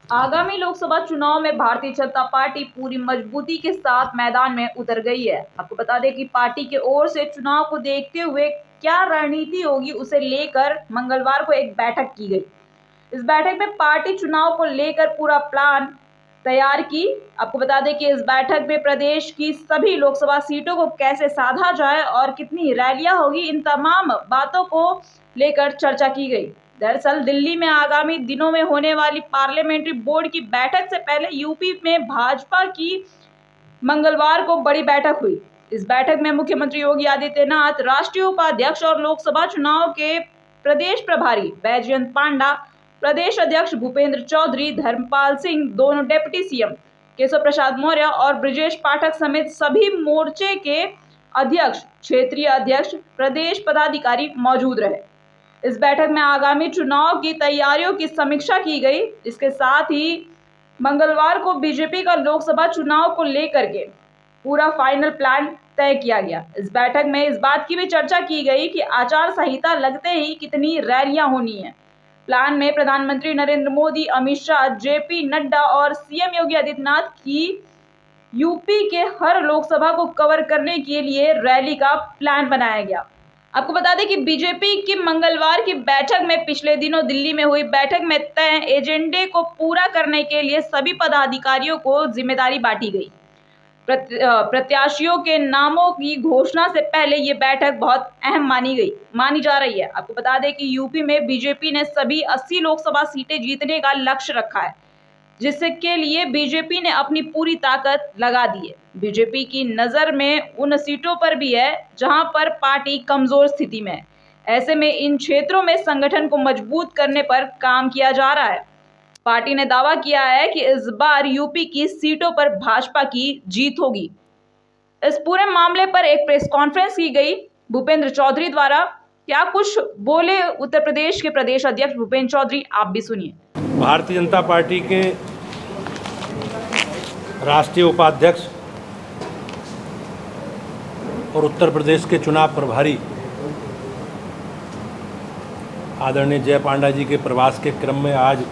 आगामी लोकसभा चुनाव में भारतीय जनता पार्टी पूरी मजबूती के साथ मैदान में उतर गई है। आपको बता दें कि पार्टी की ओर से चुनाव को देखते हुए क्या रणनीति होगी, उसे लेकर मंगलवार को एक बैठक की गई। इस बैठक में पार्टी चुनाव को लेकर पूरा प्लान तैयार की। आपको बता दें कि इस बैठक में प्रदेश की सभी लोकसभा सीटों को कैसे साधा जाए और कितनी रैलियां होगी, इन तमाम बातों को लेकर चर्चा की गई। दरअसल दिल्ली में आगामी दिनों में होने वाली पार्लियामेंट्री बोर्ड की बैठक से पहले यूपी में भाजपा की मंगलवार को बड़ी बैठक हुई। इस बैठक में मुख्यमंत्री योगी आदित्यनाथ, राष्ट्रीय उपाध्यक्ष और लोकसभा चुनाव के प्रदेश प्रभारी बैजयंत पांडा, प्रदेश अध्यक्ष भूपेंद्र चौधरी, धर्मपाल सिंह, दोनों डिप्टी सीएम केशव प्रसाद मौर्य और ब्रजेश पाठक समेत सभी मोर्चे के अध्यक्ष, क्षेत्रीय अध्यक्ष, प्रदेश पदाधिकारी मौजूद रहे। इस बैठक में आगामी चुनाव की तैयारियों की समीक्षा की गई। इसके साथ ही मंगलवार को बीजेपी का लोकसभा चुनाव को लेकर के पूरा फाइनल प्लान तय किया गया। इस बैठक में इस बात की भी चर्चा की गई कि आचार संहिता लगते ही कितनी रैलियां होनी है। प्लान में प्रधानमंत्री नरेंद्र मोदी, अमित शाह, जेपी नड्डा और सीएम योगी आदित्यनाथ की यूपी के हर लोकसभा को कवर करने के लिए रैली का प्लान बनाया गया। आपको बता दें कि बीजेपी की मंगलवार की बैठक में पिछले दिनों दिल्ली में हुई बैठक में तय एजेंडे को पूरा करने के लिए सभी पदाधिकारियों को जिम्मेदारी बांटी गई। प्रत्याशियों के नामों की घोषणा से पहले ये बैठक बहुत अहम मानी जा रही है। आपको बता दें कि यूपी में बीजेपी ने सभी 80 लोकसभा सीटें जीतने का लक्ष्य रखा है, जिसके लिए बीजेपी ने अपनी पूरी ताकत लगा दी है। बीजेपी की नजर में उन सीटों पर भी है जहां पर पार्टी कमजोर स्थिति में है। ऐसे में इन क्षेत्रों में संगठन को मजबूत करने पर काम किया जा रहा है। पार्टी ने दावा किया है कि इस बार यूपी की सीटों पर भाजपा की जीत होगी। इस पूरे मामले पर एक प्रेस कॉन्फ्रेंस की गई भूपेंद्र चौधरी द्वारा। क्या कुछ बोले उत्तर प्रदेश के प्रदेश अध्यक्ष भूपेंद्र चौधरी, आप भी सुनिए। भारतीय जनता पार्टी के राष्ट्रीय उपाध्यक्ष और उत्तर प्रदेश के चुनाव प्रभारी आदरणीय जय पांडा जी के प्रवास के क्रम में आज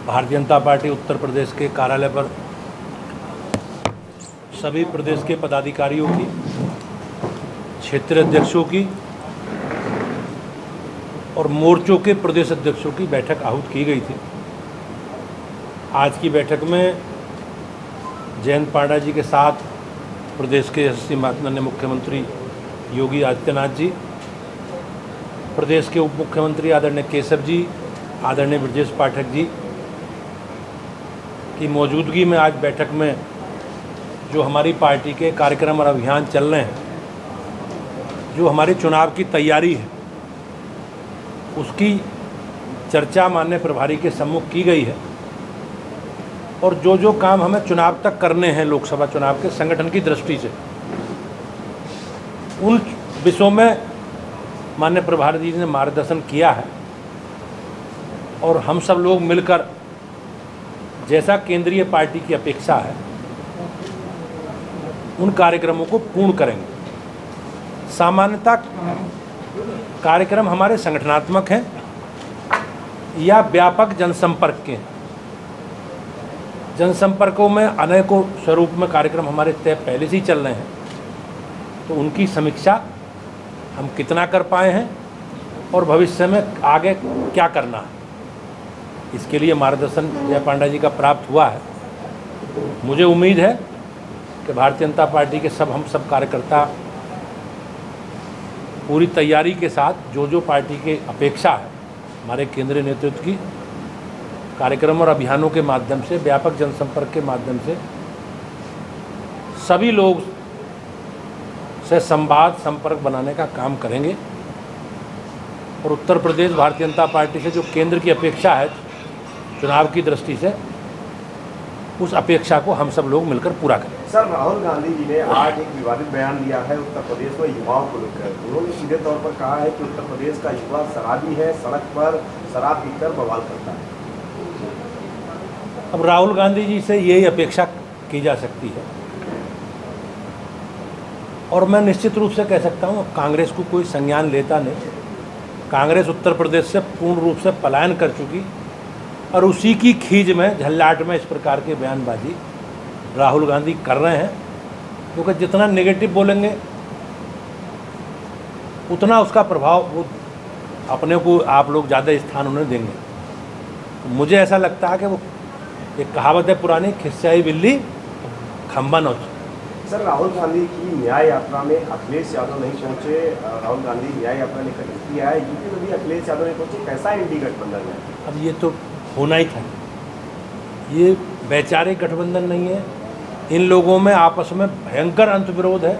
भारतीय जनता पार्टी उत्तर प्रदेश के कार्यालय पर सभी प्रदेश के पदाधिकारियों की, क्षेत्रीय अध्यक्षों की और मोर्चों के प्रदेश अध्यक्षों की बैठक आहूत की गई थी। आज की बैठक में जयंत पांडा जी के साथ प्रदेश के यशस्वी माननीय मुख्यमंत्री योगी आदित्यनाथ जी, प्रदेश के उप मुख्यमंत्री आदरणीय केशव जी, आदरणीय ब्रजेश पाठक जी की मौजूदगी में आज बैठक में जो हमारी पार्टी के कार्यक्रम और अभियान चल रहे हैं, जो हमारी चुनाव की तैयारी है, उसकी चर्चा माननीय प्रभारी के सम्मुख की गई है और जो जो काम हमें चुनाव तक करने हैं लोकसभा चुनाव के संगठन की दृष्टि से, उन विषयों में माननीय प्रभारी जी ने मार्गदर्शन किया है और हम सब लोग मिलकर जैसा केंद्रीय पार्टी की अपेक्षा है उन कार्यक्रमों को पूर्ण करेंगे। सामान्यतः कार्यक्रम हमारे संगठनात्मक हैं या व्यापक जनसंपर्क के हैं। जनसंपर्कों में अनेकों स्वरूप में कार्यक्रम हमारे तय पहले से ही चल रहे हैं, तो उनकी समीक्षा हम कितना कर पाए हैं और भविष्य में आगे क्या करना है, इसके लिए मार्गदर्शन जय पांडा जी का प्राप्त हुआ है। मुझे उम्मीद है कि भारतीय जनता पार्टी के हम सब कार्यकर्ता पूरी तैयारी के साथ जो जो पार्टी की अपेक्षा है हमारे केंद्रीय नेतृत्व की, कार्यक्रम और अभियानों के माध्यम से, व्यापक जनसंपर्क के माध्यम से सभी लोग से संवाद संपर्क बनाने का काम करेंगे और उत्तर प्रदेश भारतीय जनता पार्टी से जो केंद्र की अपेक्षा है चुनाव की दृष्टि से, उस अपेक्षा को हम सब लोग मिलकर पूरा करें। सर, राहुल गांधी जी ने आज एक विवादित बयान दिया है उत्तर प्रदेश में युवाओं को लेकर। उन्होंने सीधे तौर पर कहा है कि उत्तर प्रदेश का युवा शराबी है, सड़क पर शराब पीकर बवाल करता है। अब राहुल गांधी जी से यही अपेक्षा की जा सकती है और मैं निश्चित रूप से कह सकता हूँ कांग्रेस को कोई संज्ञान लेता नहीं। कांग्रेस उत्तर प्रदेश से पूर्ण रूप से पलायन कर चुकी और उसी की खींच में, झल्लाट में इस प्रकार के बयानबाजी राहुल गांधी कर रहे हैं, क्योंकि जितना नेगेटिव बोलेंगे उतना उसका प्रभाव वो अपने को आप लोग ज़्यादा स्थान उन्हें देंगे। तो मुझे ऐसा लगता है कि वो एक कहावत है पुरानी, खिस्साई बिल्ली खंबा नोच। सर, राहुल गांधी की न्याय यात्रा में अखिलेश यादव नहीं पहुंचे। राहुल गांधी न्याय यात्रा लेकर यूपी आए, यूपी में भी अखिलेश यादव नहीं पहुंचे। कैसा एनडी गठबंधन है? अब ये तो होना ही था, ये वैचारिक गठबंधन नहीं है। इन लोगों में आपस में भयंकर अंतविरोध है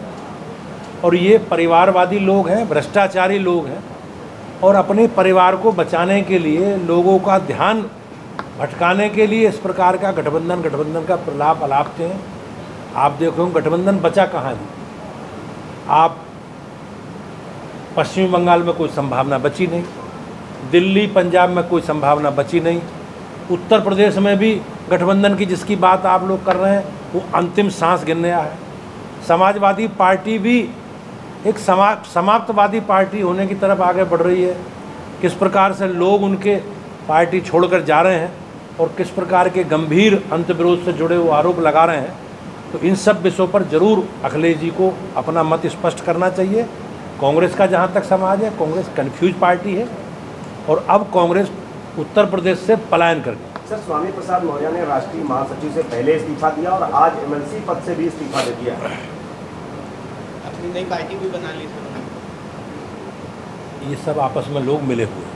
और ये परिवारवादी लोग हैं, भ्रष्टाचारी लोग हैं और अपने परिवार को बचाने के लिए, लोगों का ध्यान भटकाने के लिए इस प्रकार का गठबंधन का प्रलाप अलापते हैं। आप देखो गठबंधन बचा कहाँ है? आप पश्चिम बंगाल में कोई संभावना बची नहीं, दिल्ली पंजाब में कोई संभावना बची नहीं, उत्तर प्रदेश में भी गठबंधन की जिसकी बात आप लोग कर रहे हैं वो अंतिम सांस गिनने आया है। समाजवादी पार्टी भी एक समाप्तवादी पार्टी होने की तरफ आगे बढ़ रही है। किस प्रकार से लोग उनके पार्टी छोड़कर जा रहे हैं और किस प्रकार के गंभीर अंतविरोध से जुड़े हुए आरोप लगा रहे हैं, तो इन सब विषयों पर जरूर अखिलेश जी को अपना मत स्पष्ट करना चाहिए। कांग्रेस का जहाँ तक समाज है, कांग्रेस कन्फ्यूज पार्टी है और अब कांग्रेस उत्तर प्रदेश से पलायन कर गई। सर, स्वामी प्रसाद मौर्य ने राष्ट्रीय महासचिव से पहले इस्तीफा दिया और आज एमएलसी पद से भी इस्तीफा दे दिया। अपनी नई पार्टी भी बना ली सर। ये सब आपस में लोग मिले हुए हैं।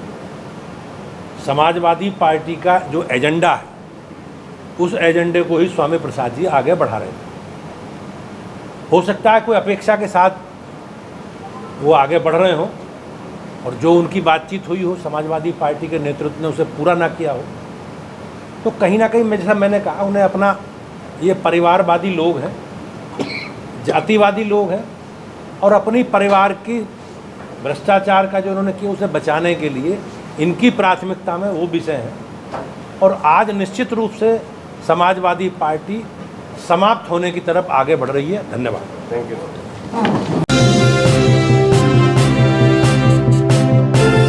समाजवादी पार्टी का जो एजेंडा है उस एजेंडे को ही स्वामी प्रसाद जी आगे बढ़ा रहे थे। हो सकता है कोई अपेक्षा के साथ वो आगे बढ़ रहे हों और जो उनकी बातचीत हुई हो समाजवादी पार्टी के नेतृत्व ने उसे पूरा ना किया हो, तो कहीं ना कहीं जैसा मैंने कहा, उन्हें अपना, ये परिवारवादी लोग हैं, जातिवादी लोग हैं और अपनी परिवार की भ्रष्टाचार का जो उन्होंने किया उसे बचाने के लिए इनकी प्राथमिकता में वो विषय हैं। और आज निश्चित रूप से समाजवादी पार्टी समाप्त होने की तरफ आगे बढ़ रही है। धन्यवाद। Thank you.